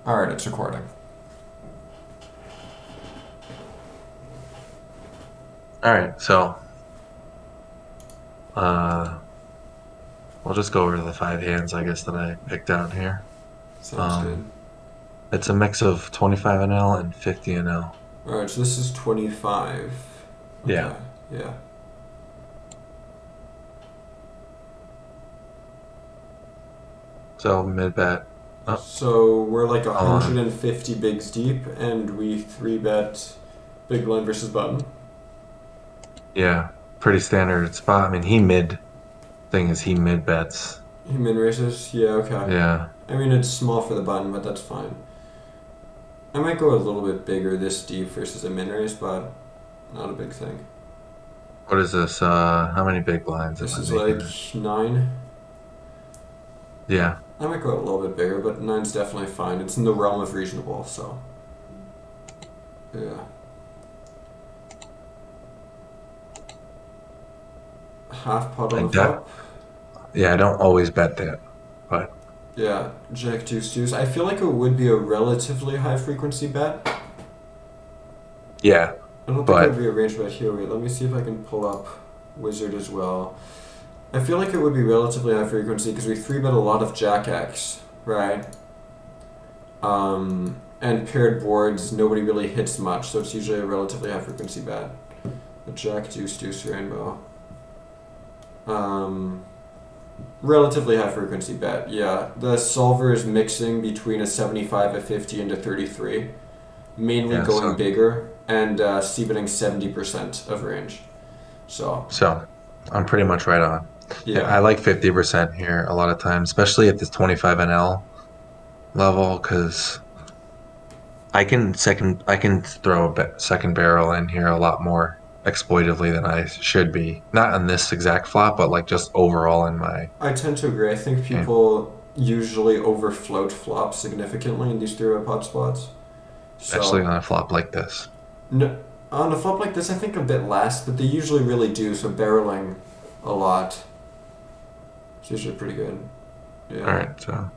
Alright, it's recording. All right, so uh, we'll just go over the five hands, I guess, that I picked out here. Sounds good. Um, it's a mix of 25 NL and 50 NL. Alright, so this is 25. Yeah, Okay, yeah. so mid bet. Oh, So we're like hold on. 150 bigs deep, and we 3-bet big blind versus button. Yeah, pretty standard spot. I mean, he mid thing is he mid bets. He min raises? Yeah, okay. Yeah. I mean, it's small for the button, but that's fine. I might go a little bit bigger this deep versus a min raise, but not a big thing. What is this? How many big blinds am This I is making like this? 9. Yeah. I might go a little bit bigger, but nine's definitely fine. It's in the realm of reasonable, so. Yeah. Half pot on I the de- flop. yeah, I don't always bet that, but Yeah, Jack deuce deuce. I feel like it would be a relatively high frequency bet. yeah, I don't think it would but be a range bet here. Wait, let me see if I can pull up Wizard as well. I feel like it would be relatively high frequency because we 3-bet a lot of Jack X, right? And paired boards, nobody really hits much, so it's usually a relatively high frequency bet. The Jack deuce deuce rainbow. Um, Relatively high frequency bet, yeah. The solver is mixing between a 75, a 50, and a 33. Mainly yeah, going bigger and c-betting 70% of range. So, so I'm pretty much right on. Yeah, yeah. I like 50% here a lot of times, especially at this 25 NL level, because I can throw a second barrel in here a lot more exploitively than I should be. Not on this exact flop, but like just overall in my I tend to agree. I think game, people usually overfloat flops significantly in these 3-way pot spots. especially So, on a flop like this. no, on a flop like this, I think a bit less, but they usually really do, so barreling a lot is usually pretty good. All Yeah. right, so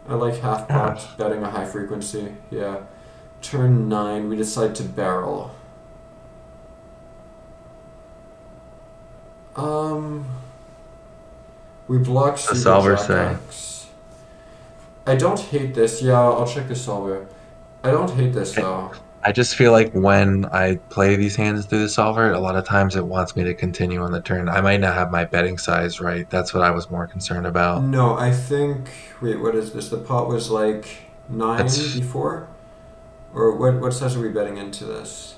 I like half yeah, pot, betting a high frequency. Yeah. Turn 9, we decide to barrel. Um, we block the suited solver Jack say. X. I don't hate this. Yeah, I'll check the solver. I don't hate this though. I just feel like when I play these hands through the solver, a lot of times it wants me to continue on the turn. I might not have my betting size right. That's what I was more concerned about. No, I think. Wait, what is this? The pot was like 9 It's before? Or what size are we betting into this?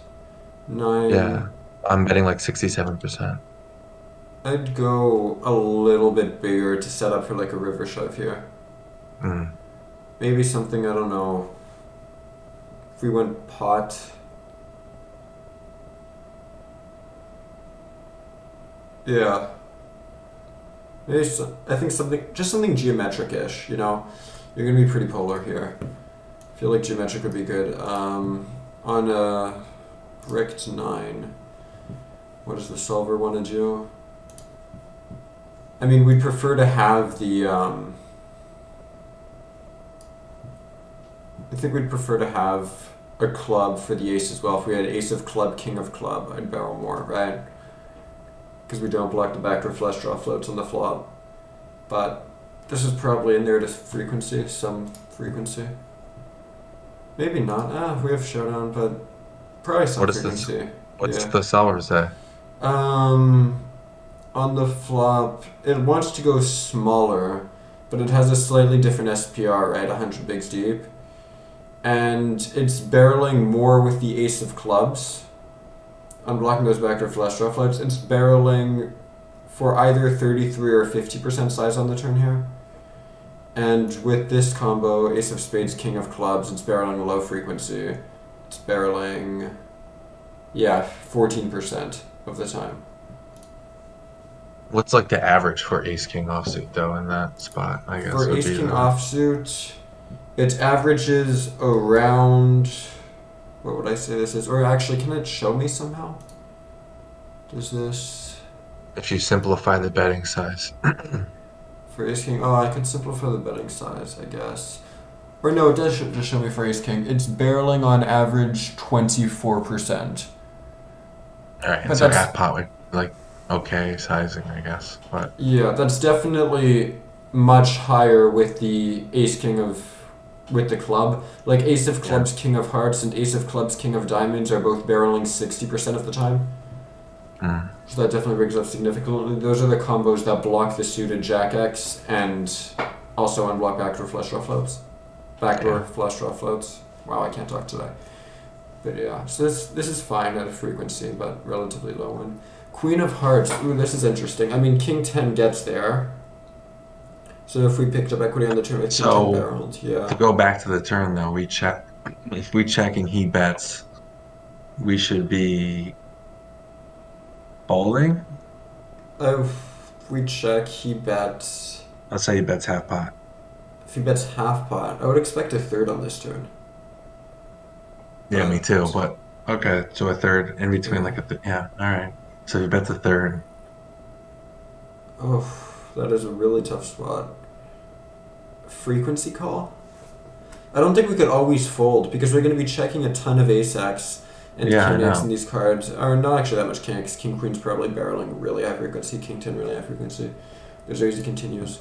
9. yeah, I'm betting like 67%. I'd go a little bit bigger to set up for like a river shove here. Mm. Maybe something, I don't know. If we went pot. Yeah. Maybe I think something, just something geometric-ish, you know? You're gonna be pretty polar here. I feel like geometric would be good. On a bricked 9, what does the solver want to do? I mean, we'd prefer to have the, I think we'd prefer to have a club for the ace as well. If we had ace of club, king of club, I'd barrel more, right? Because we don't block the backdoor flush draw floats on the flop. But this is probably in there to frequency, some frequency. Maybe not. We have showdown, but probably some What is this? frequency. What's Yeah. the solver say? Um, on the flop, it wants to go smaller, but it has a slightly different SPR, right? 100 bigs deep. And it's barreling more with the ace of clubs. Unblocking those backdoor flush draw floats. It's barreling for either 33 or 50% size on the turn here. And with this combo, ace of spades, king of clubs, it's barreling low frequency. It's barreling, yeah, 14% of the time. What's like the average for ace king offsuit though in that spot? I guess For would ace be king the offsuit, it averages around. What would I say this is? Or actually, can it show me somehow? Does this. if you simplify the betting size. For ace king. Oh, I can simplify the betting size, I guess. Or no, it does just show me for ace king. It's barreling on average 24%. All right, and But so that's half pot would like okay sizing, I guess. But yeah, that's definitely much higher with the ace king of with the club. Like ace of yeah, clubs, king of hearts, and ace of clubs, king of diamonds are both barreling 60% of the time. mm, So that definitely brings up significantly. Those are the combos that block the suited Jack X and also unblock backdoor flush draw floats. Backdoor yeah. flush draw floats. Wow, I can't talk today. But yeah, so this is fine at a frequency, but relatively low one. Queen of Hearts. Ooh, this is interesting. I mean, King 10 gets there. So if we picked up equity on the turn with King 10 So barreled, to yeah. go back to the turn though, we check if we check and he bets, we should be folding. If we check, he bets. Let's say he bets half pot. If he bets half pot, I would expect a third on this turn. Yeah, me But, too. But okay, so a third in between, yeah. like yeah. All right. So he bets a third. Oh, that is a really tough spot. Frequency call? I don't think we could always fold because we're going to be checking a ton of ace x and Yeah, I king x in know. these cards. Or not actually that much king x. King queen's probably barreling really high frequency. King 10 really high frequency. There's always continues.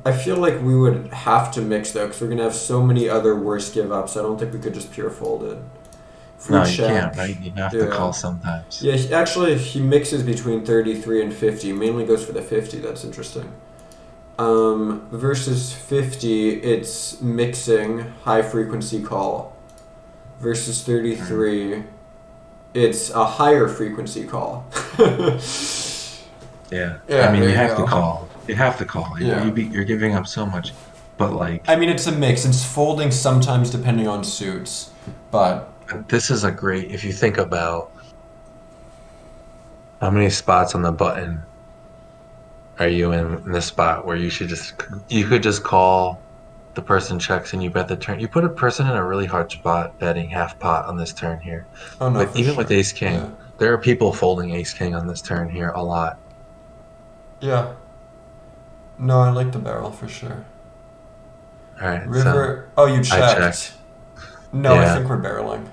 I feel like we would have to mix though because we're going to have so many other worse give ups. I don't think we could just pure fold it. If we No, you check, can't, right? You have to call yeah. sometimes. Yeah, actually, he mixes between 33 and 50. Mainly goes for the 50. That's interesting. Versus 50, it's mixing high frequency call. Versus Mm. 33, it's a higher frequency call. Yeah. I Yeah, mean, there you you have to go. call. You have to call. Yeah. You're giving up so much. But I like, mean, it's a mix. It's folding sometimes depending on suits. But, this is a great, if you think about how many spots on the button are you in the spot where you could just call, the person checks and you bet the turn. You put a person in a really hard spot betting half pot on this turn here. oh no, But for even with sure. ace Yeah. king, there are people folding ace king on this turn here a lot. Yeah. No, I like the barrel for sure. All right, so River. Oh, you I checked. checked. No, I Yeah, think we're barreling.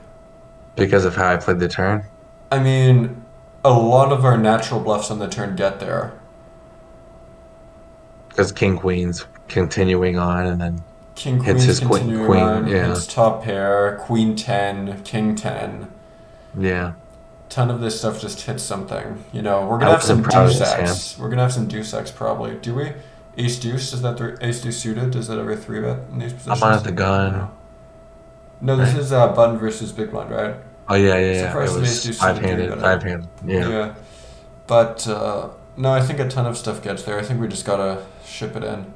because of how I played the turn. I mean, a lot of our natural bluffs on the turn get there. Because king queen's continuing on and then King hits Queen's his queen. continuing Queen, on, yeah, hits top pair, Queen 10, King 10. yeah. Ton of this stuff just hits something. You know, we're I gonna have wasn't some proud of deuce this hand. X. We're gonna have some deuce X probably. Do we? Ace deuce? Is that the ace deuce suited? Does that ever three bet in these I'm on at positions? the gun, No. No, this right? is button versus big blind, right? Oh yeah, yeah, yeah. It Surprised if ace was deuce five suited three handed, betting. five handed. Yeah, Yeah. But no, I think a ton of stuff gets there. I think we just gotta ship it in.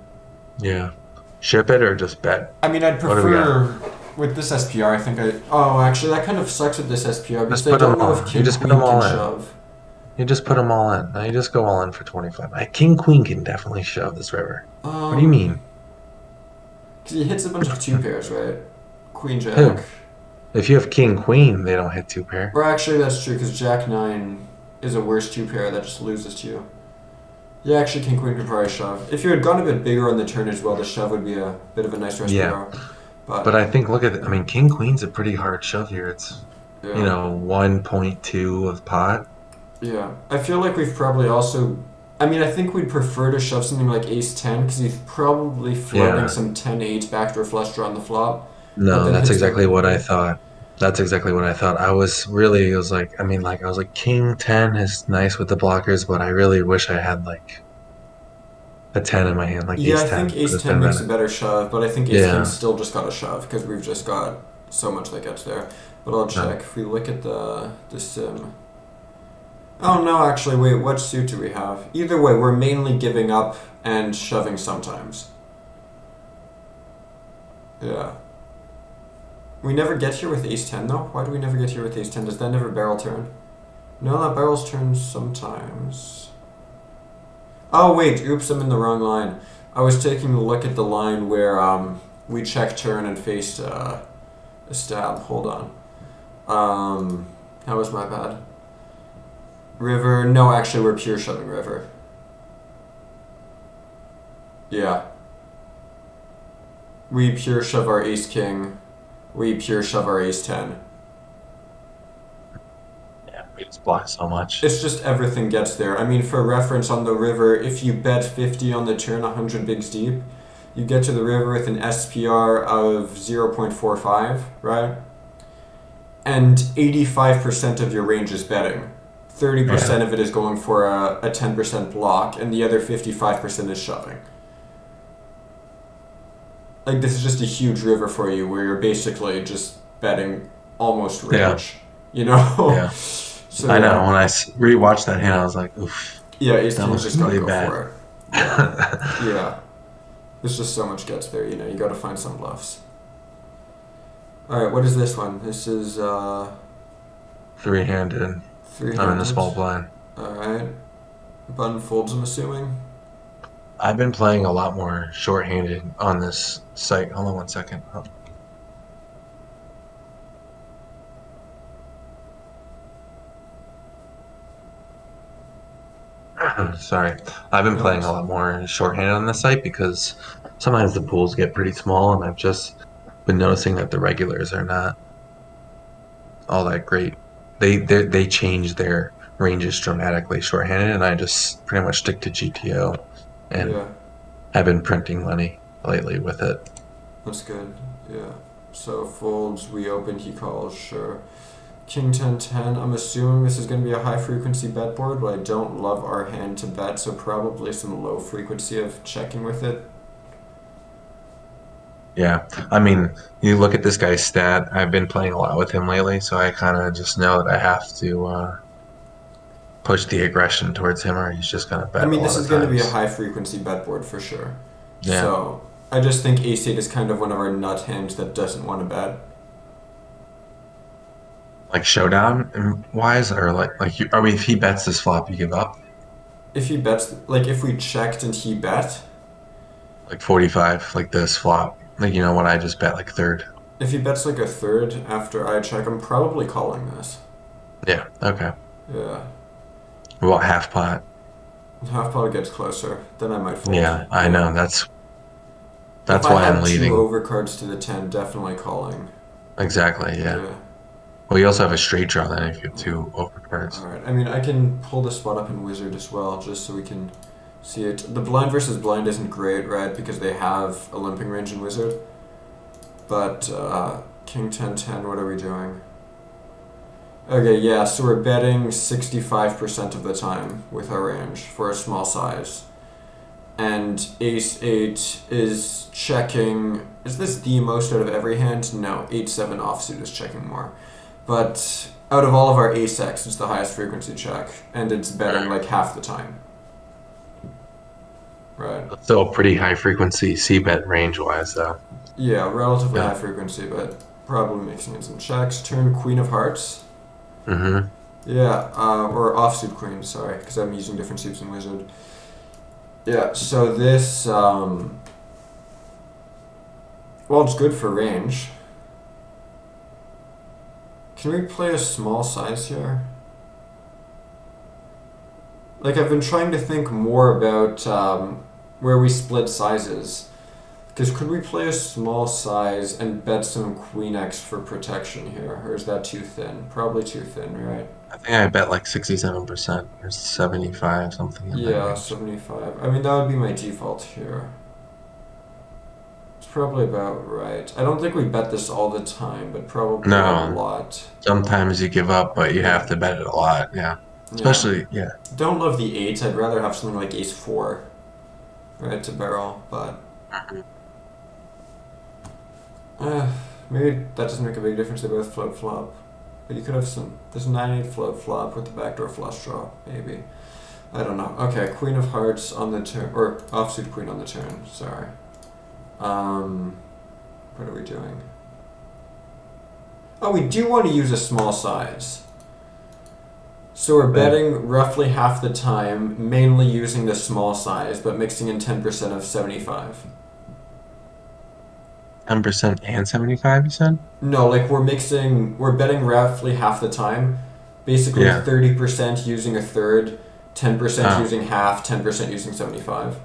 yeah. Ship it or just bet. I mean, I'd What do we got? prefer with this SPR. I think I. Oh, actually, that kind of sucks with this SPR because Just I put them don't know if all. You King just put them Queen can all in. shove. You just put them all in. Now you just go all in for 25. King Queen can definitely shove this river. What do you Um, mean? because he hits a bunch of two pairs, right? Queen Jack. Who? If you have King Queen, they don't hit two pair. Or actually, that's true because Jack 9 is a worse two pair that just loses to you. Yeah, actually, King Queen could probably shove. If you had gone a bit bigger on the turn as well, the shove would be a bit of a nicer Yeah, SPR. but But I think look at. I mean, King Queen's a pretty hard shove here. It's yeah, 1.2 of pot. yeah. I feel like we've probably also. I mean, I think we'd prefer to shove something like Ace 10 because he's probably floating Yeah. some 10-8 backdoor flush draw on the flop, but No, then that's hits the exactly what I river. thought. That's exactly what I thought. I was really, it was like, I mean, like, I was like, King 10 is nice with the blockers, but I really wish I had like a 10 in my hand, like Yeah, ace I think 10 for Ace this 10 turn makes a better. better shove, but I think Ace King Yeah. still just got a shove because we've just got so much that gets there. But I'll No. check. If we look at the sim. Oh no, actually, wait, what suit do we have? Either way, we're mainly giving up and shoving sometimes. Yeah. We never get here with Ace 10 though? Why do we never get here with Ace 10? Does that never barrel turn? No, that barrels turn sometimes. Oh wait, oops, I'm in the wrong line. I was taking a look at the line where we check turn and faced a stab. Hold on. That was my bad. River. No, actually, we're pure shoving river. Yeah. We pure shove our ace king. We pure shove our ace 10. Yeah, we just block so much. It's just everything gets there. I mean, for reference on the river, if you bet 50 on the turn, 100 bigs deep, you get to the river with an SPR of 0.45, right? And 85% of your range is betting. 30% Yeah. of it is going for a 10% block, and the other 55% is shoving. Like, this is just a huge river for you where you're basically just betting almost Yeah. range, you know? Yeah. So, I know. yeah. When I rewatched that hand, I was like, oof, Yeah, ace that king's was just gotta really go bad. for it. Yeah. Yeah. There's just so much gets there, you gotta find some bluffs. Alright, what is this one? This is, Three-handed. I'm in the three-handed. small blind. Alright. Button folds, I'm assuming. I've been playing a lot more short-handed on this site. Hold on one second. Oh, sorry. I've been No playing a worries. lot more short-handed on this site because sometimes the pools get pretty small, and I've just been noticing that the regulars are not all that great. They change their ranges dramatically short-handed, and I just pretty much stick to GTO, and Yeah, have been printing money lately with it. that's good. Yeah. So folds, we open, he calls, sure. King 10 10. I'm assuming this is going to be a high frequency bet board, but I don't love our hand to bet, so probably some low frequency of checking with it. Yeah, I mean, you look at this guy's stat. I've been playing a lot with him lately, so I kind of just know that I have to push the aggression towards him, or he's just gonna I bet a mean, lot this of is going to be a times. high frequency bet board for sure. Yeah, So I just think ace 8 is kind of one of our nut hands that doesn't want to bet. like showdown and wise, or are we? If he bets this flop, you give up If he bets, like if we checked and he bet, like 45, like this flop, like when I just bet like third. if he bets like a third after I check, I'm probably calling this. Yeah, okay. Yeah. What about half pot? Half pot gets closer, then I might fold. Yeah, I Yeah. know. That's If that's I why I'm had two leading. overcards to the 10, definitely calling. Exactly. Yeah. Yeah. Well, you also have a straight draw then if you have Yeah. two overcards. Alright. I mean, I can pull the spot up in Wizard as well, just so we can see it. The blind versus blind isn't great, right? Because they have a limping range in Wizard. But, King 10 10, what are we doing? Okay, yeah, so we're betting 65% of the time with our range for a small size. And ace 8 is checking. Is this the most out of every hand? No, 8 7 offsuit is checking more. But out of all of our ace X, it's the highest frequency check, and it's betting like half the time. Right. Still pretty high frequency C bet range wise though. Yeah, relatively Yeah. high frequency, but probably mixing in some checks. Turn Queen of Hearts. Mm-hmm. Yeah, or offsuit Queen, sorry, because I'm using different suits in Wizard. Yeah, so this, well, it's good for range. Can we play a small size here? Like, I've been trying to think more about where we split sizes. Because could we play a small size and bet some Queen X for protection here? Or is that too thin? Probably too thin, right? I think I bet like 67% or 75, something in that Yeah, range. 75. I mean, that would be my default here. It's probably about right. I don't think we bet this all the time, but probably a No, lot. sometimes you give up, but you have Yeah. to bet it a lot. Yeah. Yeah. Especially, yeah. Don't love the 8s. I'd rather have something like ace 4, right, to barrel, but uh, maybe that doesn't make a big difference. They both float flop. But you could have some. There's 9-8 float flop with the backdoor flush draw, maybe. I don't know. Okay, Queen of Hearts on the turn, or offsuit Queen on the turn. Sorry. Um, what are we doing? Oh, we do want to use a small size. So we're Bet betting roughly half the time, mainly using the small size, but mixing in 10% of 75. 10% and 75, you said? No, like we're betting roughly half the time, basically Yeah. 30% using a third, 10% Oh, using half, 10% using 75.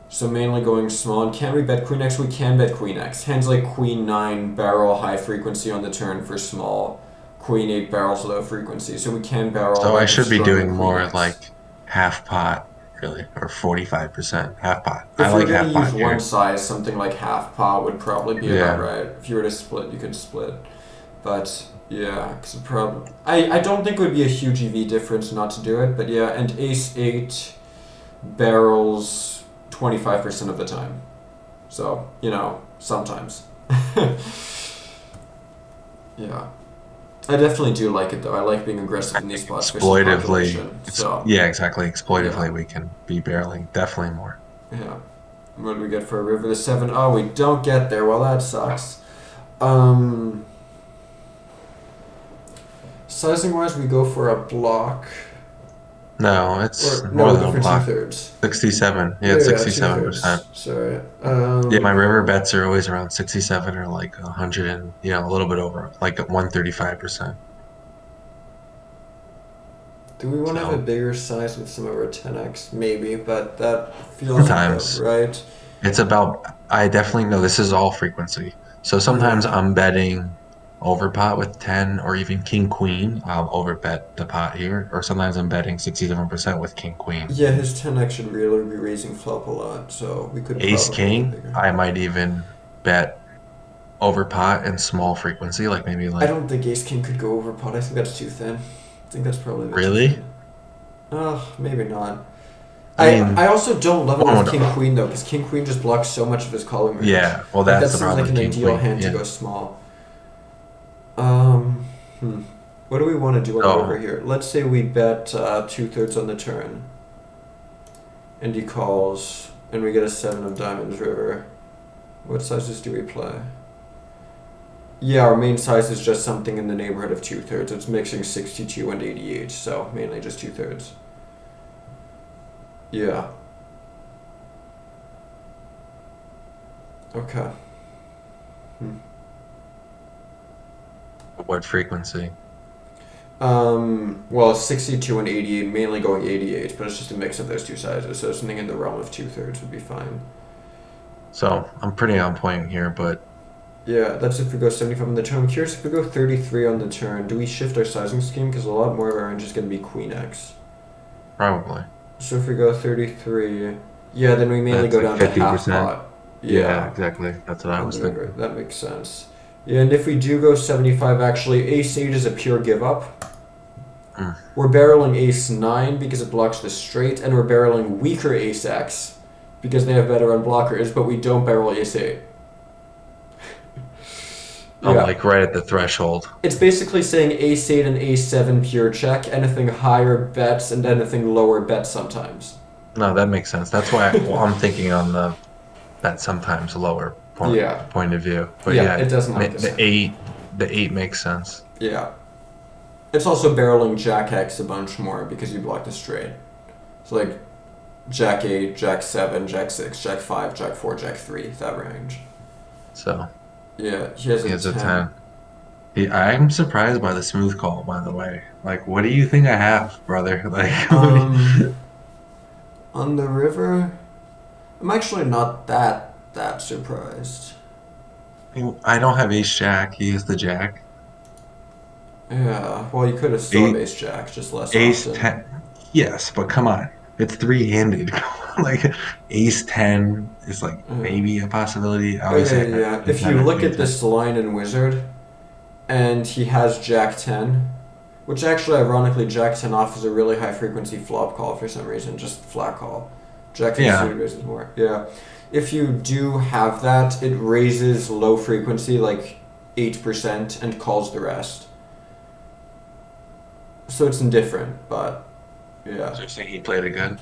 So mainly going small. And can we bet queen x? We can bet queen x. Hands like queen 9 barrel high frequency on the turn for small. Queen 8 barrels low frequency. So we can barrel So I like a should be stronger doing queen more x. like half pot, really, or 45% half pot. I If we were like going to half use pot one here. size, something like half pot would probably be about Yeah. right. If you were to split, you could split. But yeah, because problem. I don't think it would be a huge EV difference not to do it. But yeah, and ace 8 barrels 25% of the time. So, sometimes. Yeah. I definitely do like it though. I like being aggressive I in these think spots for some exploitively, population. So, yeah, exactly. yeah. Exploitively, we can be barreling definitely more. Yeah. What do we get for a river? The 7. Oh, we don't get there. Well, that sucks. Um, Sizing wise, we go for a block. No, it's Or, no, more we than go a for two block. thirds. 67. Yeah, Yeah, it's yeah, two 67%. thirds. Sorry. Yeah, my river bets are always around 67 or like 100 and, a little bit over, like 135%. Do we want to have a So bigger size with some of our 10x? Maybe, but that feels about sometimes right. it's about, I definitely know this is all frequency. So sometimes Yeah. I'm betting over pot with 10 or even king queen. I'll over bet the pot here. Or sometimes I'm betting 67% with king queen. Yeah, his 10x should really be raising flop a lot, so we could Ace probably get king, bigger. I might even bet over pot and small frequency, like maybe I like, don't think ace king could go over pot. I think that's too thin. I think that's probably a bit too really? thin. Oh, maybe not. I I mean, also don't love it one with would, king queen though, because king queen just blocks so much of his calling range. yeah, well, Like that that's the seems problem like with an king ideal queen. hand to Yeah. go small. Um, hmm. What do we want to do on the river So here? Let's say we bet 2/3 on the turn, and he calls, and we get a 7 of diamonds river. What sizes do we play? Yeah, our main size is just something in the neighborhood of 2/3. It's mixing 62 and 88, so mainly just 2/3. Yeah. Okay. Hmm. what frequency? Well, 62 and 88, mainly going 88, but it's just a mix of those two sizes, so something in the realm of 2/3 would be fine. So I'm pretty on point here, but Yeah, that's if we go 75 on the turn. I'm curious if we go 33 on the turn, do we shift our sizing scheme? Because a lot more of our range is going to be Queen X. probably. So if we go 33, yeah, then we mainly That's go like down to half 50%. pot. Yeah, Yeah, exactly. That's what I on was the river. thinking. That makes sense. Yeah, and if we do go 75, actually, Ace 8 is a pure give up. Mm. We're barreling Ace 9 because it blocks the straight, and we're barreling weaker Ace X because they have better unblockers, but we don't barrel Ace 8. I'm Yeah. like right at the threshold. It's basically saying Ace 8 and Ace 7 pure check, anything higher bets, and anything lower bets sometimes. No, that makes sense. That's why I'm thinking on that sometimes lower Yeah. point of view. But Yeah, it yeah, doesn't have the the same. eight makes sense. Yeah. It's also barreling Jack X a bunch more because you block the straight. So like Jack 8, Jack 7, Jack 6, Jack 5, Jack 4, Jack 3, that range. So Yeah, he has he a has a 10. 10. I'm surprised by the smooth call, by the way. Like, what do you think I have, brother? Like, Um, on the river, I'm actually not that surprised. I don't have ace jack. He has the jack. Yeah, well, you could have still have Ace, Ace Jack, just less ace often. 10. Yes, but come on. It's three-handed. Like, ace 10 is like Yeah. maybe a possibility. Obviously, Okay, yeah. queen If 10 you or look queen at 10. this line in Wizard, and he has Jack 10, which actually, ironically, Jack 10 off is a really high frequency flop call for some reason, just flat call. Jack 10 Yeah. suited raises more. Yeah. If you do have that, it raises low frequency, like 8%, and calls the rest. So it's indifferent, but yeah. So you're saying he played it good?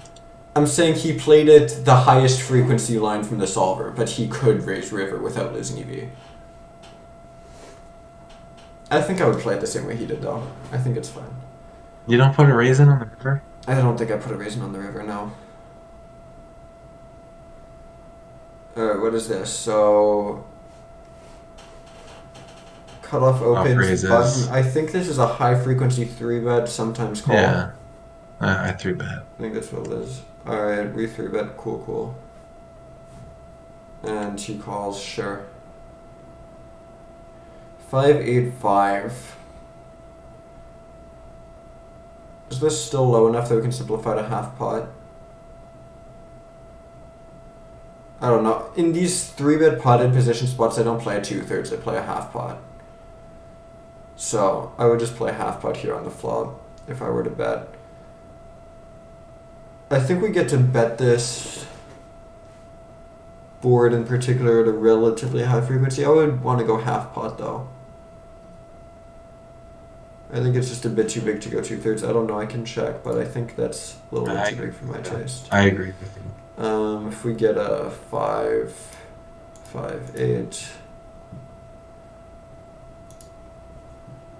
I'm saying he played it the highest frequency line from the solver, but he could raise river without losing EV. I think I would play it the same way he did, though. I think it's fine. You don't put a raisin on the river? I don't think I put a raisin on the river, no. Alright, what is this? So, cutoff Off opens button. raises. I think this is a high frequency 3 bet, sometimes call. Yeah. I 3 bet. I think that's what it is. Alright, we 3 bet. Cool, cool. And he calls, sure. 585. Is this still low enough that we can simplify to half pot? I don't know. In these 3-bet potted position spots, I don't play a 2/3, I play a half pot. So, I would just play half pot here on the flop if I were to bet. I think we get to bet this board in particular at a relatively high frequency. I would want to go half pot though. I think it's just a bit too big to go 2/3. I don't know, I can check, but I think that's a little bit too big for my taste. I agree with you. If we get a 5, 5, 8.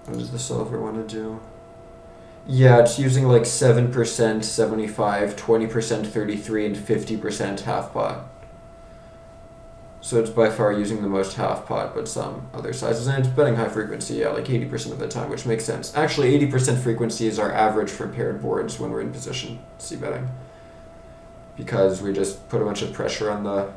What does the solver want to do? Yeah, it's using like 7%, 75, 20%, 33, and 50% half pot. So it's by far using the most half pot, but some other sizes. And it's betting high frequency, yeah, like 80% of the time, which makes sense. Actually, 80% frequency is our average for paired boards when we're in position c-betting. Because we just put a bunch of pressure on the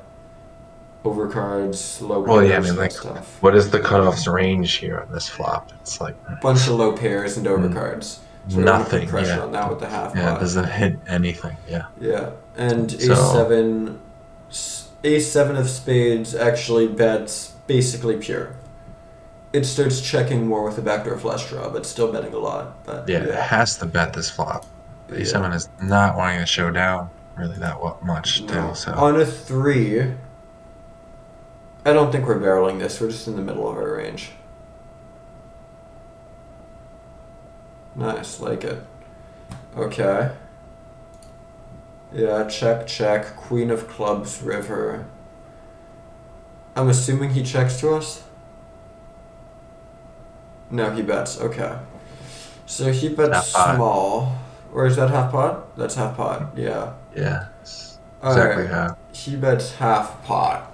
overcards, low pairs, Well, yeah, I mean, like, stuff. what is the cutoff's range here on this flop? It's like Bunch of low pairs and overcards. So we want to nothing. put pressure Yeah, on that with the half yeah, it pot. doesn't hit anything. Yeah. Yeah, and So- A7 of spades actually bets basically pure. It starts checking more with the backdoor flush draw, but still betting a lot. But Yeah, it has to bet this flop. A7 is not wanting to show down really that much No. too. So On a 3, I don't think we're barreling this. We're just in the middle of our range. Nice, like it. Okay. Yeah, check, check. Queen of clubs, river. I'm assuming he checks to us? No, he bets. Okay. So he bets Half pot. small. Or is that half pot? That's half pot, yeah. yeah, it's All exactly right. how. He bets half pot.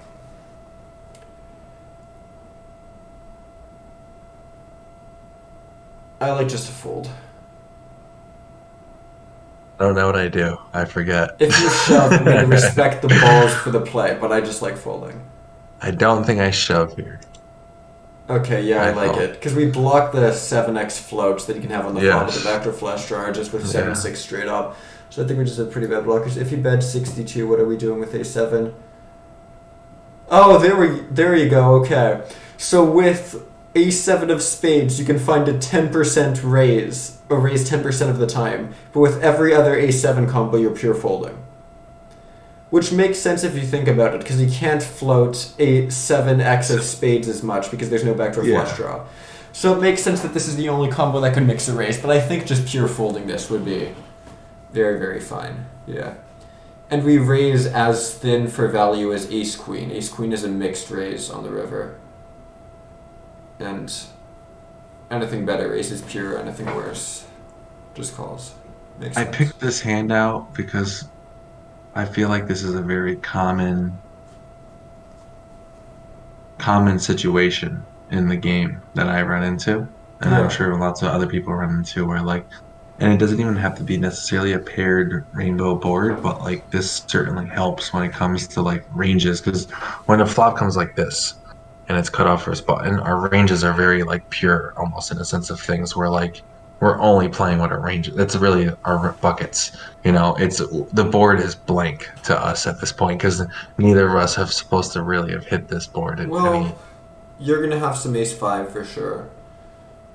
I like just to fold. I don't know what I do. I forget. If you shove, I'm going to respect the balls for the play, but I just like folding. I don't think I shove here. Okay, yeah, I I like fold. it. Because we block the 7x floats that you can have on the flop with Yes. the backdoor flush draw, just with Yeah. 7-6 straight up. So I think we just have pretty bad blockers. If he bets 62, what are we doing with a7? Oh, there you go, okay. So with a7 of spades, you can find a 10% raise, or raise 10% of the time. But with every other a7 combo, you're pure folding. Which makes sense if you think about it, because you can't float a 7x of spades as much because there's no backdoor flush draw. So it makes sense that this is the only combo that can mix a raise, but I think just pure folding this would be very, very fine. Yeah. And we raise as thin for value as ace-queen. Ace-queen is a mixed raise on the river. And anything better raises pure, anything worse just calls. Makes I sense. picked this hand out because I feel like this is a very common situation in the game that I run into, and Yeah. I'm sure lots of other people run into where like, and it doesn't even have to be necessarily a paired rainbow board, but like this certainly helps when it comes to like ranges, because when a flop comes like this and it's cut off for a spot, and our ranges are very like pure almost in a sense of things where like we're only playing what our range. It's really our buckets. You know, it's the board is blank to us at this point because neither of us have supposed to really have hit this board. Well, you're going to have some ace-5 for sure.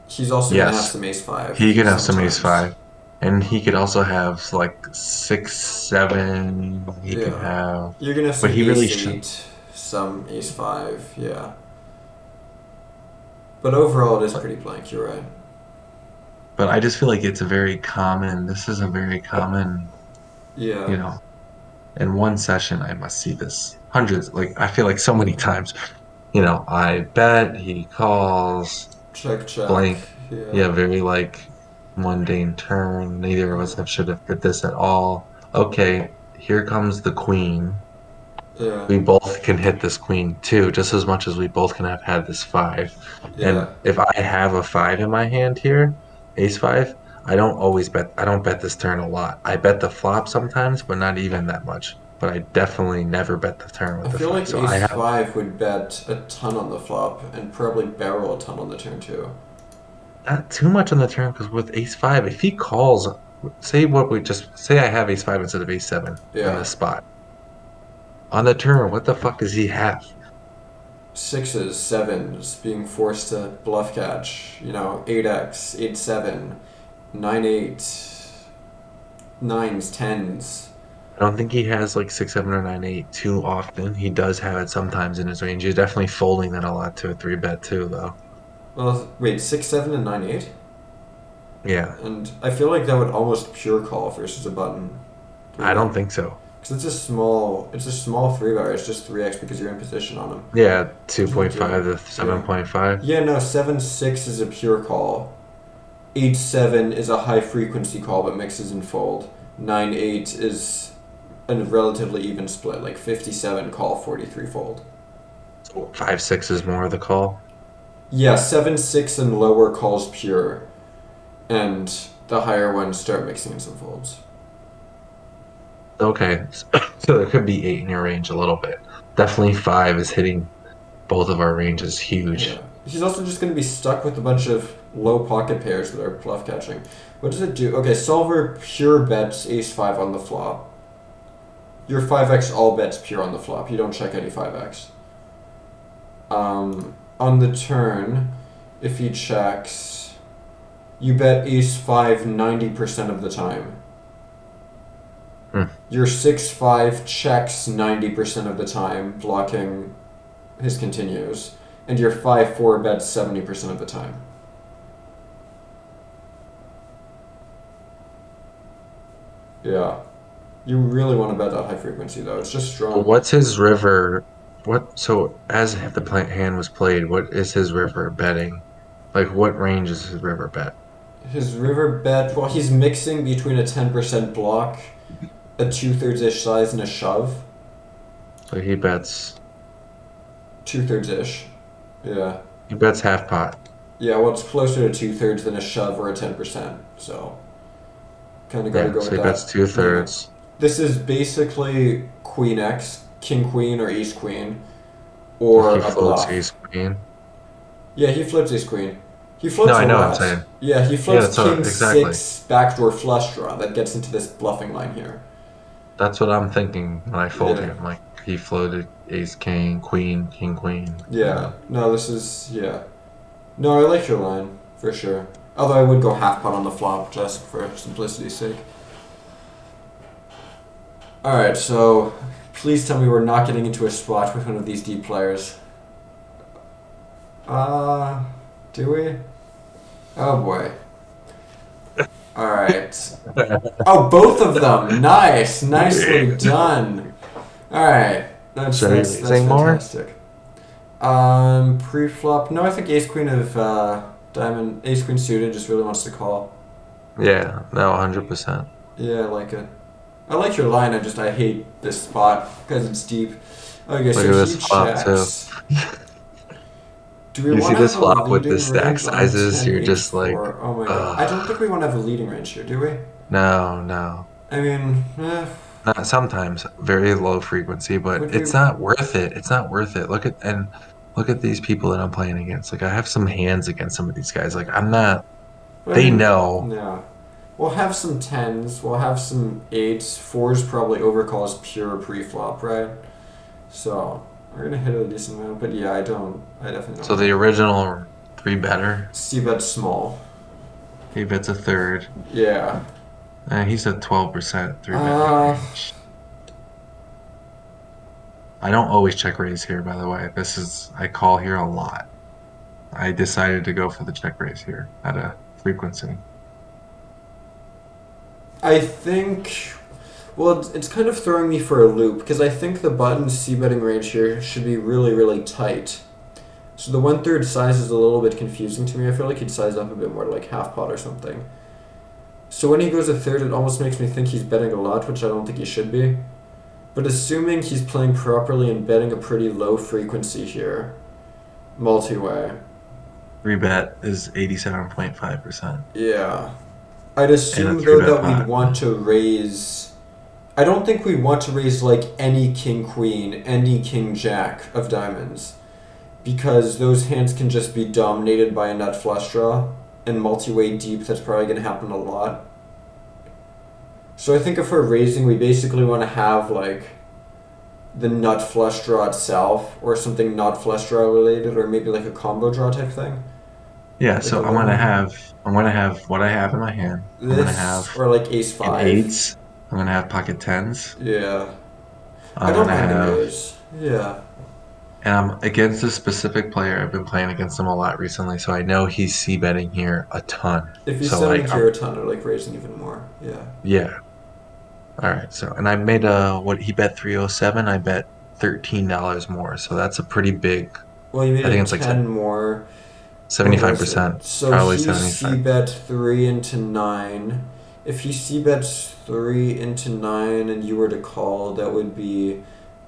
He's also going to have Yes. some ace-5. He could have some sometimes. ace-5, and he could also have like 6, 7. He could have. You're going to have some But he really ace-8, some ace-5, yeah. But overall, it is pretty blank, you're right. But I just feel like it's a very common. This is a very common. Yeah. You know, in one session, I must see this hundreds. Like I feel like so many times. You know, I bet he calls. Check, check. Blank. Yeah. Yeah, very like mundane turn. Neither of us should have hit this at all. Okay, here comes the queen. Yeah. We both can hit this queen too, just as much as we both can have had this 5. Yeah. And if I have a 5 in my hand here, ace-5, I don't always bet. I don't bet this turn a lot. I bet the flop sometimes, but not even that much. but I definitely never bet the turn I with the feel five. like So I ace have five would bet a ton on the flop and probably barrel a ton on the turn too. not too much on the turn because with ace five, if he calls, say what we just say, I have ace five instead of ace seven in Yeah. this spot on the turn. What the fuck does he have? Sixes, sevens, being forced to bluff catch. 8x, 8-7, 9-8, nines, tens. I don't think he has like 6, 7, or 9, 8 too often. He does have it sometimes in his range. He's definitely folding that a lot to a three bet too, though. Well, wait, 6-7 and 9-8? Yeah, And I feel like that would almost pure call versus a button three I don't bet. think so. Because it's a small three bet. It's just 3x because you're in position on him. Yeah, two What am I point five doing? to Yeah. 7.5. Yeah, no, 7-6 is a pure call. 8-7 is a high frequency call but mixes in fold. 9-8 is a relatively even split, like 57 call, 43 fold. 5, 6 is more of the call. Yeah, 7-6 and lower calls pure, and the higher ones start mixing in some folds. Okay, so there could be 8 in your range a little bit. Definitely 5 is hitting both of our ranges huge. Yeah. He's also just going to be stuck with a bunch of low pocket pairs that are bluff catching. What does it do? Okay, solver pure bets ace 5 on the flop. Your 5x all bets pure on the flop. You don't check any 5x. On the turn, if he checks, you bet ace 5 90% of the time. Hmm. Your 6-5 checks 90% of the time, blocking his continues. And your 5-4 bets 70% of the time. Yeah. You really want to bet that high frequency, though. It's just But strong. what's his river? What so as the hand was played, what is his river betting? Like what range is his river bet? His river bet, well, he's mixing between a 10% block, a 2/3 ish size, and a shove. So he bets 2/3 ish. Yeah. half pot. Yeah, well, it's closer to 2/3 than a shove or a 10%. So, kind of got to Yeah, go so with he bets that. two Yeah. thirds. This is basically Queen X, King Queen, or Ace Queen, He or a floats bluff. ace queen. Yeah, he flips Ace Queen. He No, floats I a know what I'm lot. saying. Yeah, he Yeah, floats that's what King exactly. 6 backdoor flush draw that gets into this bluffing line here. That's what I'm thinking when I fold Yeah. here. I'm like he floated ace king, queen, king, queen. Yeah. No, this is. Yeah. No, I like your line, for sure. Although I would go half pot on the flop just for simplicity's sake. Alright, so please tell me we're not getting into a spot with one of these deep players. Do we? Oh boy. Alright. Oh, both of them! Nice! Nicely done! Alright. That's, Should I be that's, that's raising more? fantastic. Pre-flop. No, I think ace queen of diamond, ace queen suited just really wants to call. Yeah, no, 100%. Yeah, I like it. I like your line. I hate this spot because it's deep. Okay, Look so at this he flop too. checks. Do we You see want to this have a flop with the leading stack range on sizes? You're 10 just like, 4? Oh my god. I don't think we ugh. want to have a leading range here, do we? No, no. I mean, Not sometimes very low frequency, but would we? it's not worth it. It's not worth it. Look at these people that I'm playing against. Like I have some hands against some of these guys. Like I'm not. But I They mean, know. yeah. We'll have some 10s, we'll have some 8s, 4s probably overcalls pure pre-flop, right? So, we're gonna hit a decent amount, but yeah, I definitely don't So the want original three better. to. C-bet small. He bets a third. Yeah. He's at 12% three betting Uh, range. I don't always check raise here, by the way. I call here a lot. I decided to go for the check raise here at a frequency. I think. Well, it's kind of throwing me for a loop because I think the button c-betting range here should be really, really tight. So the 1/3 size is a little bit confusing to me. I feel like he'd size up a bit more to like half pot or something. So when he goes a third, it almost makes me think he's betting a lot, which I don't think he should be. But assuming he's playing properly and betting a pretty low frequency here, multi-way, Three bet is 87.5%. yeah. I'd And a assume three though bet that we'd pot. want to raise I don't think we want to raise like any king queen, any king jack of diamonds, because those hands can just be dominated by a nut flush draw, and multi-way deep. That's probably going to happen a lot. So I think if we're raising, we basically want to have like the nut flush draw itself, or something not flush draw related, or maybe like a combo draw type thing, Yeah, like a so low one. I'm gonna have what I have in my hand. I'm gonna have This or like ace an five. eights. I'm gonna have pocket tens. Yeah, I I'm don't gonna mind a have, raise. Yeah. and I'm against this specific player. I've been playing against him a lot recently, so I know he's c betting here a ton. If he's So settling like, here a ton, or like raising even more. Yeah. yeah. All right. So, and I made what he bet 307. I bet $13 more. So that's a pretty big. Well, you made I think it it's like 10 more. What was it? 75%, So probably he c 75. bet 3 into 9. If he c bets 3 into 9 and you were to call, that would be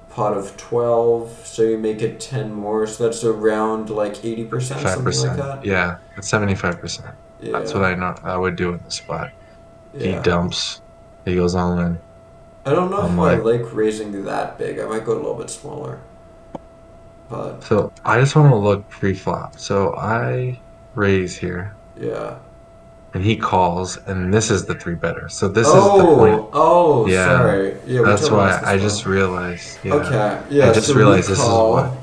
pot of 12. So you make it 10 more. So that's around like 80%, something like 5%. that. Yeah, it's 75%. That's what Yeah. I know I would do in the spot. He Yeah. dumps. He goes all in. I don't know I'm if I like, like raising that big. I might go a little bit smaller. But so I just want to look pre-flop. So I raise here, yeah. and he calls, and this is the three better. So this is the point. Oh, Yeah, sorry. Yeah, we that's totally why missed the I just spot. realized. Yeah, Okay, I yeah, just so we realized this is what. call.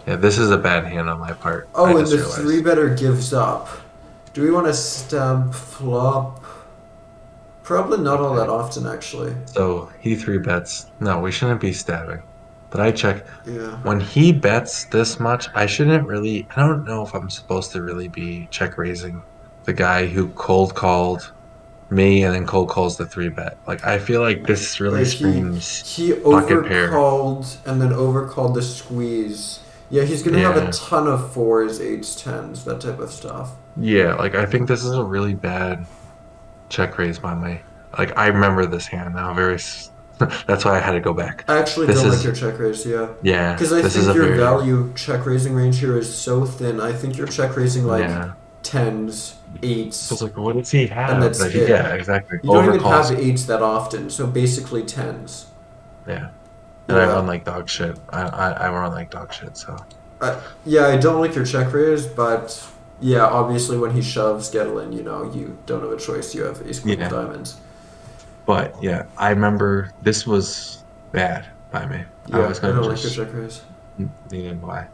Yeah, this is a bad hand on my part. I Oh, and just the three realized. better gives up. Do we want to stab flop? Probably not all that Okay. often, actually. So he three bets. No, we shouldn't be stabbing. But I check. Yeah. When he bets this much, I shouldn't really. I don't know if I'm supposed to really be check raising the guy who cold called me and then cold calls the three bet. Like, I feel like this really Wait, screams he pocket pair. overcalled and then overcalled the squeeze. Yeah, he's gonna have a Yeah. ton of fours, eights, tens, that type of stuff. Yeah, like, I think this is a really bad check raise by me. Like, I remember this hand now. That's why I had to go back. I actually This don't like is, your check raise, yeah. yeah, Because I this is think a your very, value check raising range here is so thin. I think you're check raising like yeah. tens, So it's eights, like, what does he and have? that's That he, it. yeah, exactly. You don't even have Overcalls. eights that often, so basically tens. Yeah. And I run Yeah. like dog shit. I run like dog shit, so. Yeah, I don't like your check raise, but yeah, obviously when he shoves Gettling, you don't have a choice. You have ace queen of Yeah. diamonds. But yeah, I remember this was bad by me. I Yeah, was I gonna don't like your just check raise. lean in why.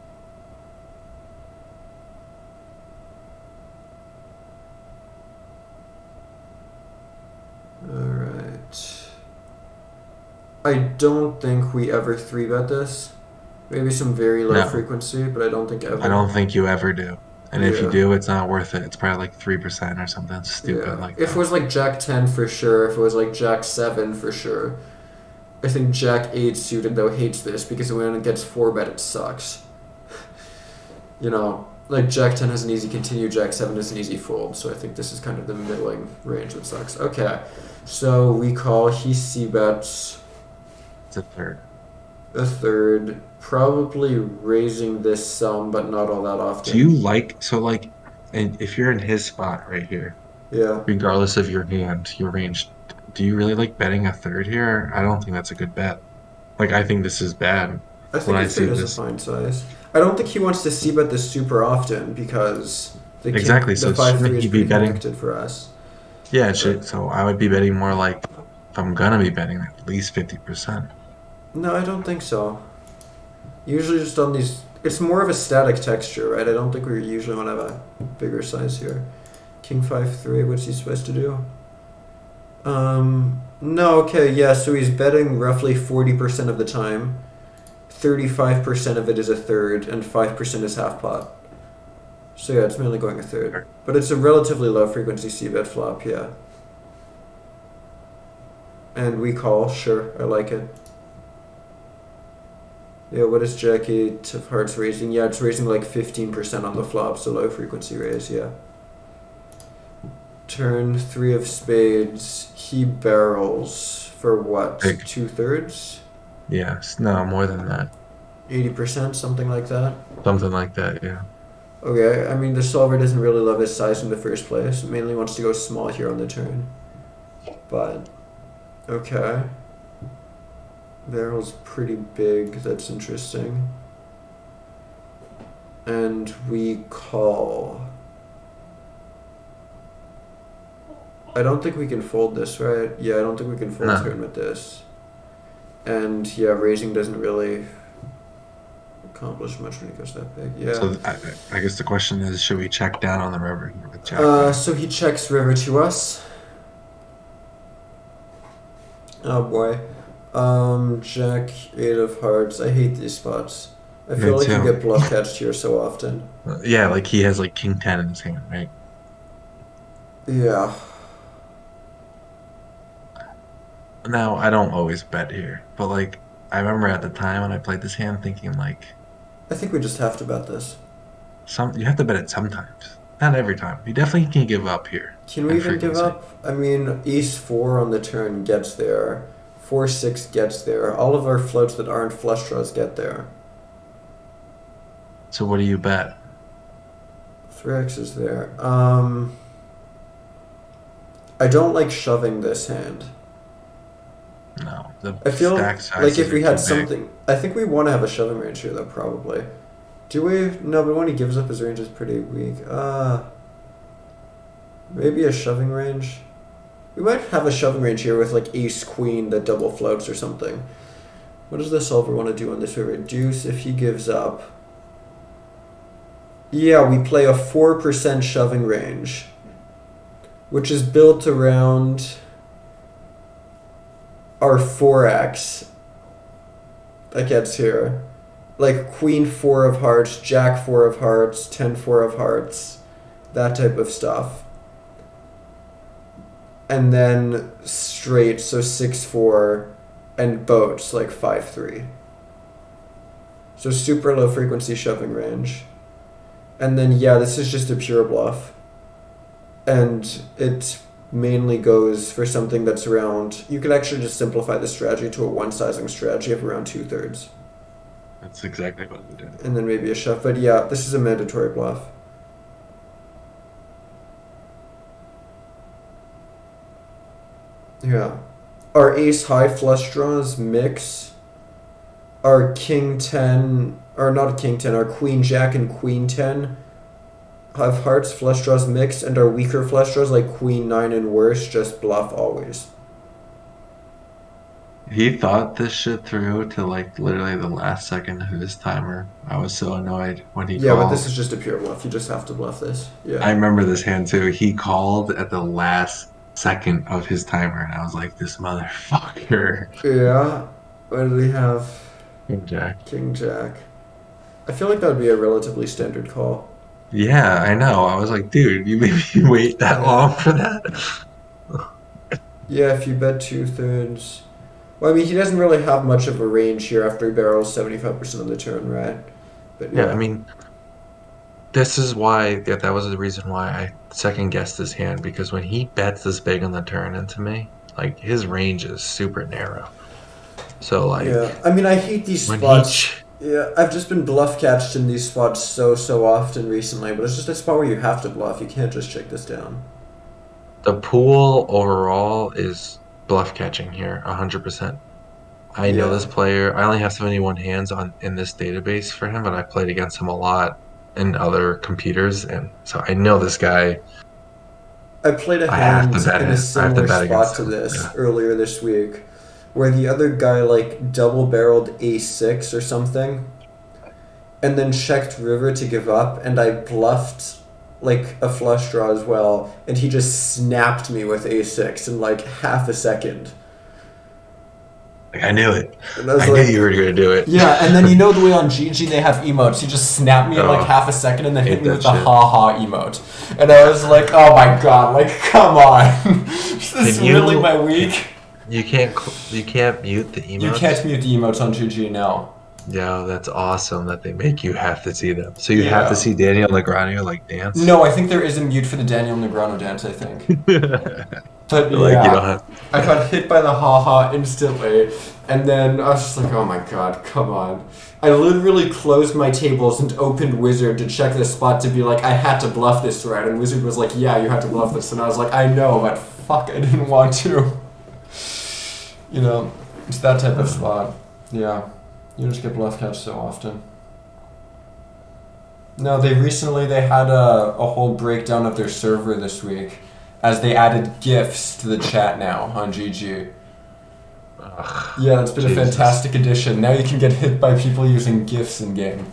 Alright. I don't think we ever 3-bet this. Maybe some very low No, frequency, but I don't think I ever. don't think you ever do. And if you Yeah. do, it's not worth it. It's probably like 3% or something stupid Yeah. like If it that. was like Jack 10 for sure, if it was like Jack 7 for sure. I think Jack 8 suited though hates this because when it gets 4-bet it sucks. Like Jack 10 has an easy continue, Jack 7 has an easy fold, so I think this is kind of the middling range that sucks. Okay, so we call, he c-bets It's a third. a third, probably raising this some, but not all that Do you often. like so like and if you're in his spot right here, Yeah, regardless of your hand, your range, do you really like betting a third here? I don't think that's a good bet. Like I think this is bad I when think a I see third is a this. fine size. I don't think he wants to c-bet this super often because Exactly. the So 5-3 shouldn't is he be pretty betting? connected for us. Yeah, it Uh, should. So I would be betting more like if I'm gonna be betting at least 50%. no, I don't think so. Usually just on these, it's more of a static texture, right? I don't think we usually want to have a bigger size here. King 5-3, what's he supposed to do? No, okay, yeah, so he's betting roughly 40% of the time. 35% of it is a third, and 5% is half pot. So yeah, it's mainly going a third. But it's a relatively low frequency c-bet flop, yeah. And we call, sure, I like it. Yeah, what is Jack 8 of hearts raising? Yeah, it's raising like 15% on the flop, so low frequency raise, yeah. Turn 3 of spades. He barrels for what? Big. 2/3? Yes. No, more than that. 80%, something like that? Something like that. Yeah. Okay, I mean, the solver doesn't really love his size in the first place. Mainly wants to go small here on the turn. But, okay. Barrel's pretty big. That's interesting. And we call. I don't think we can fold this, right? Yeah, I don't think we can fold No. turn with this. And yeah, raising doesn't really accomplish much when it goes that big. Yeah. So I guess the question is, should we check down on the river here with Jack five? So he checks river to us. Oh boy. Jack 8 of hearts. I hate these spots. I Me feel like you too. get bluff catched here so often. Yeah, like he has like king 10 in his hand, right? Yeah. Now, I don't always bet here, but like I remember at the time when I played this hand thinking like I think we just have to bet this. you have to bet it sometimes. Not every time. You definitely can give up here Can we in even give frequency. up? I mean, ace 4 on the turn gets there. 4-6 gets there. All of our floats that aren't flush draws get there. So what do you bet? 3x is there. I don't like shoving this hand. No, the I feel stack like sizes if we are had too big. something, I think we want to have a shoving range here though, probably. Do we? No, but when he gives up, his range is pretty weak. Maybe a shoving range. We might have a shoving range here with like ace queen that double floats or something. What does the solver want to do on this river? Deuce if he gives up. Yeah, we play a 4% shoving range, which is built around our 4x that gets here. Like queen 4 of hearts, jack 4 of hearts, 10-4 of hearts, that type of stuff. And then straight, so 6-4, and boats, like 5-3. So super low frequency shoving range. And then, yeah, this is just a pure bluff. And it mainly goes for something that's around. You could actually just simplify the strategy to a one sizing strategy of around 2/3. That's exactly what we did. And then maybe a shove. But yeah, this is a mandatory bluff. Yeah. Our ace high flush draws mix. Our king 10, or not king 10, our queen jack and queen 10 have hearts flush draws mixed, and our weaker flush draws like queen 9 and worse just bluff always. He thought this shit through to like literally the last second of his timer. I was so annoyed when he Yeah, but called. this is just a pure bluff. You just have to bluff this. I Yeah. remember this hand too. He called at the last second of his timer, and I was like, "This motherfucker." Yeah. What did he have? King Jack. King jack. I feel like that would be a relatively standard call. Yeah, I know. I was like, "Dude, you made me wait that long for that." Yeah, if you bet 2/3. Well, I mean, he doesn't really have much of a range here after he barrels 75% of the turn, right? But Yeah, I mean, this is why. Yeah, that was the reason why I second guessed his hand because when he bets this big on the turn into me, like his range is super narrow. So like yeah. I mean, I hate these when spots. Yeah, I've just been bluff catched in these spots so often recently, but it's just a spot where you have to bluff. You can't just check this down. the pool overall is bluff catching here, 100%. I know Yeah. this player. I only have 71 hands on in this database for him, but I played against him a lot in other computers, and so I know this guy. I played a I have hand to bet in it. a I have to similar bet spot against to him. this Yeah. earlier this week, where the other guy like double barreled a6 or something, and then checked river to give up, and I bluffed like a flush draw as well, and he just snapped me with a6 in like half a second. Like, I knew it. And I was I knew like, you were going to do it. yeah, and then you know the way on GG they have emotes. He just snapped me in like Oh, half a second and then hit hate me that with the shit. ha-ha emote. And I was like, oh my god, like, come on. Is this Can you- really my week? You can't mute the emotes. You can't mute the emotes on GG now. Yo, that's awesome that they make you have to see them. So you have Yeah. to see Daniel Negreanu like dance. No, I think there is a mute for the Daniel Negreanu dance, I think. But Like yeah, you don't have. I got hit by the ha-ha instantly, and then I was just like, oh my god, come on. I literally closed my tables and opened Wizard to check this spot to be like, I had to bluff this right, and Wizard was like, yeah, you had to bluff this, and I was like, I know, but fuck, I didn't want to. You know. It's that type of Um, spot. Yeah. You just get bluff catch so often. No, they had a whole breakdown of their server this week as they added GIFs to the chat now on GG. ugh, Yeah, it's been a Jesus. fantastic addition. Now you can get hit by people using GIFs in game.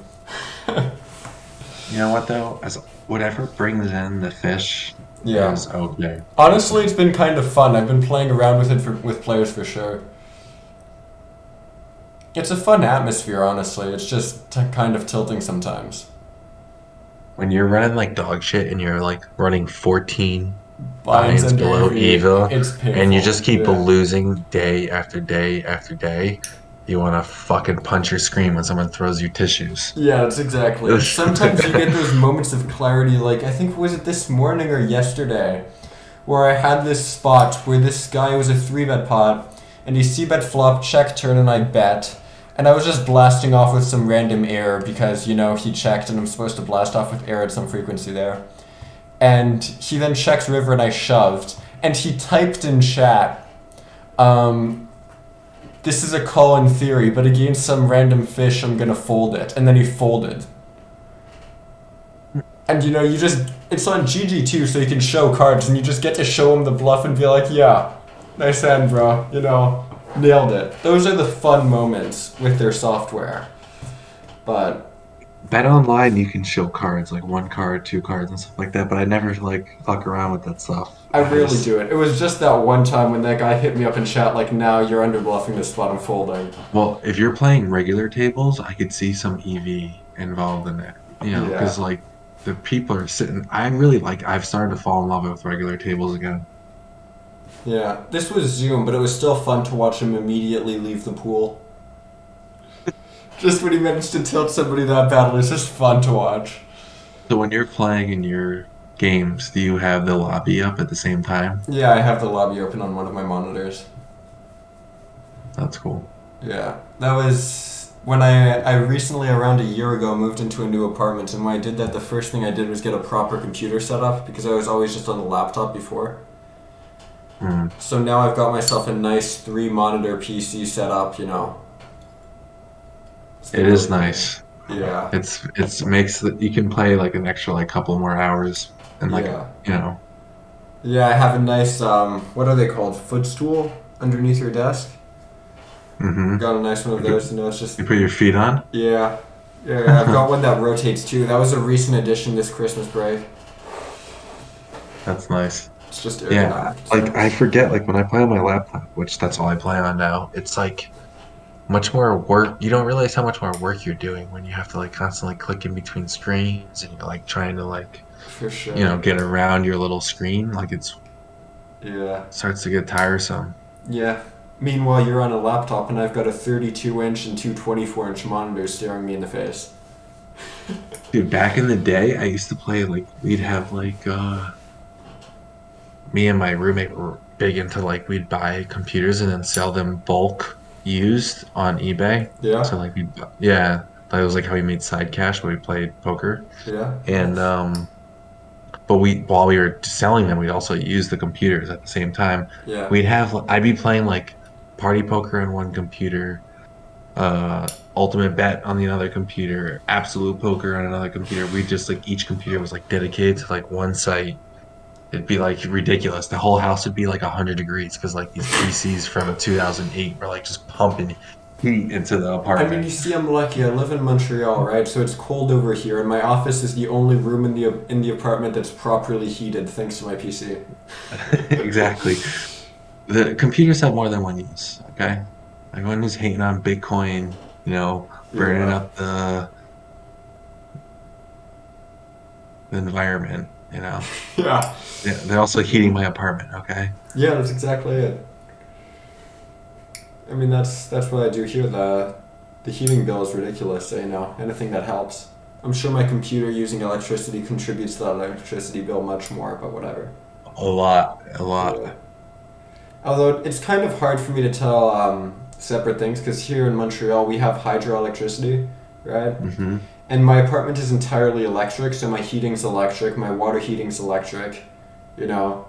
You know what though? As whatever brings in the fish Yeah. is okay with Honestly, me. it's been kind of fun. I've been playing around with it with players for sure. It's a fun atmosphere, honestly. It's just kind of tilting sometimes. When you're running like dog shit and you're like running 14 Lions lines under below EV, Eva it's and you painful. just keep Yeah. losing day after day after day, you want to fucking punch your screen when someone throws you tissues. Yeah, that's exactly it. Sometimes you get those moments of clarity, like, I think, was it this morning or yesterday, where I had this spot where this guy was a 3-bet pot, and he c-bet flop, check turn, and I bet. And I was just blasting off with some random air because, he checked and I'm supposed to blast off with air at some frequency there. And he then checked river and I shoved. And he typed in chat, um, this is a call in theory, but against some random fish, I'm gonna fold it. And then he folded. And it's on GG too, so you can show cards, and you just get to show him the bluff and be like, yeah, nice hand, bro. Nailed it. Those are the fun moments with their software. But Bet online you can show cards like one card, two cards and stuff like that, but I never like fuck around with that stuff. I I rarely just do it. It was just that one time when that guy hit me up in chat like, now you're under bluffing this spot, I'm folding. well, if you're playing regular tables, I could see some EV involved in it. Yeah. Because like the people are sitting. I really like. I've started to fall in love with regular tables again. Yeah. This was Zoom, but it was still fun to watch him immediately leave the pool. Just when he managed to tilt somebody that badly, it's just fun to watch. So when you're playing in your games, do you have the lobby up at the same time? Yeah, I have the lobby open on one of my monitors. That's cool. Yeah, that was when I recently, around a year ago, moved into a new apartment, and when I did that, the first thing I did was get a proper computer set up because I was always just on the laptop before. Hmm. So now I've got myself a nice 3-monitor PC set up. It's It been is really cool. nice. Yeah, It's makes that you can play like an extra like couple more hours and like yeah, you know yeah. I have a nice what are they called? Footstool underneath your desk. hmm Got a nice one of those. It's just you put your feet on. yeah, yeah. I've got one that rotates too. That was a recent addition this Christmas break. That's nice. It's just Yeah, ergonomic. like I forget like when I play on my laptop, which that's all I play on now. It's like much more work. You don't realize how much more work you're doing when you have to like constantly click in between screens and you're like trying to like For sure. get around your little screen. Like it's Yeah. starts to get tiresome. Yeah. Meanwhile, you're on a laptop and I've got a 32-inch and two 24-inch monitors staring me in the face. Dude, back in the day, I used to play like we'd have like me and my roommate were big into like we'd buy computers and then sell them bulk used on eBay. Yeah? So like we yeah, that was like how we made side cash when we played poker. Yeah? And Nice. but we while we were selling them, we'd also use the computers at the same time. Yeah. We'd have I'd be playing like party poker on one computer, ultimate bet on the other computer, absolute poker on another computer. We just like each computer was like dedicated to like one site. It'd be like ridiculous. The whole house would be like 100 degrees because like these PCs from 2008 were like just pumping heat into the I mean, you apartment. see, I'm lucky. I live in Montreal, right? So it's cold over here, and my office is the only room in the apartment that's properly heated, thanks to my PC. Exactly. The computers have more than one use. Okay, everyone who's hating on Bitcoin, burning Yeah. up the environment. Yeah. They're also heating my apartment. Okay. Yeah, that's exactly it. I mean, that's what I do here. The heating bill is ridiculous. So, anything that helps. I'm sure my computer using electricity contributes to that electricity bill much more, but whatever. A lot, a Yeah. lot. Although it's kind of hard for me to tell separate things because here in Montreal we have hydroelectricity, right? Hmm. And my apartment is entirely electric, so my heating's electric, my water heating's electric, you know.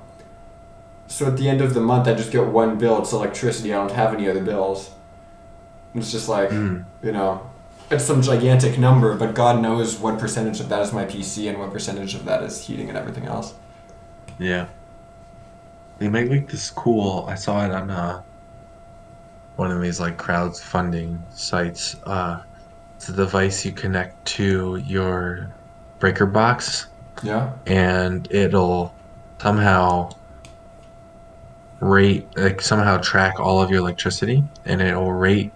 So at the end of the month, I just get one bill. It's electricity. I don't have any other bills. It's just like, Mm, you know, it's some gigantic number, but God knows what percentage of that is my PC and what percentage of that is heating and everything else. yeah. They make like this cool. I saw it on one of these like crowdfunding sites. It's a device you connect to your breaker box, Yeah? and it'll somehow rate, like somehow track all of your electricity, and it'll rate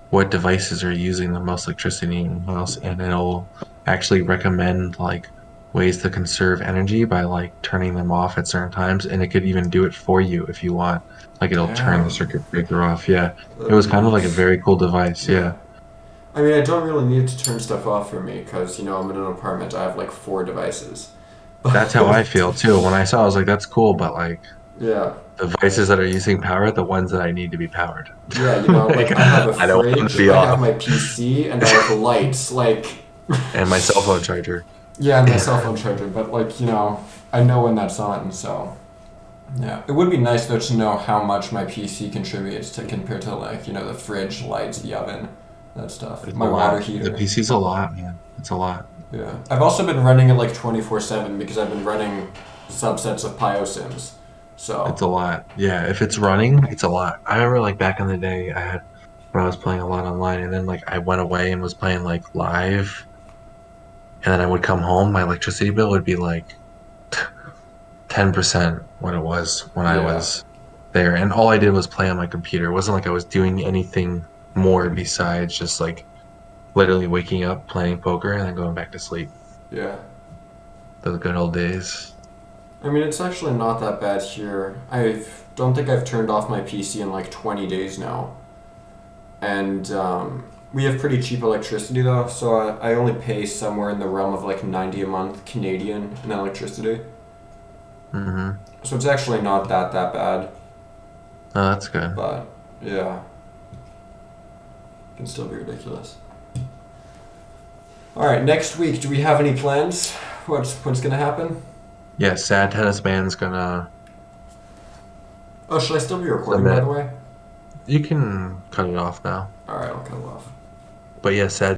what devices are using the most electricity in your house, and it'll actually recommend like ways to conserve energy by like turning them off at certain times, and it could even do it for you if you want. Like it'll turn the Damn. circuit breaker off. Yeah, it That'd was be kind of like a nice. very cool device. Yeah. Yeah, I mean, I don't really need to turn stuff off for me because, I'm in an apartment. I have like four devices. that's how I But, feel too. When I saw, it, I was like, that's cool, but like yeah. devices that are using power are the ones that I need to be powered. Yeah, Like like I have a I don't want them to fridge, be I have my off, PC, and I have lights. Like, and my cell phone charger. yeah, and my cell Yeah. phone charger. But, like, I know when that's on, so. Yeah. It would be nice, though, to know how much my PC contributes to compared to, like, the fridge, lights, the oven, that stuff. It's a My water lot. The heater. PC's a lot, man. It's a lot. Yeah. I've also been running it like 24/7 because I've been running subsets of PyOSIMs. It's So, a lot. Yeah, if it's running, it's a lot. I remember like back in the day, I had when I was playing a lot online, and then like I went away and was playing like live, and then I would come home, my electricity bill would be like 10% what it was when I yeah. was there, and all I did was play on my computer. It wasn't like I was doing anything more besides just like literally waking up, playing poker, and then going back to sleep. Yeah. Those good old days. I mean, it's actually not that bad here. I don't think I've turned off my PC in like 20 days now. And we have pretty cheap electricity though, so I only pay somewhere in the realm of like 90 a month Canadian in electricity. Mm-hmm. So it's actually not that bad, Oh, that's good. but yeah, it can still be ridiculous. All right, next week, do we have any plans? What's gonna happen? Yeah, Sad Tennis Man's gonna Oh, should I still be recording, by the submit. way? You can cut it off now. All right, I'll cut it off. But yeah, Sad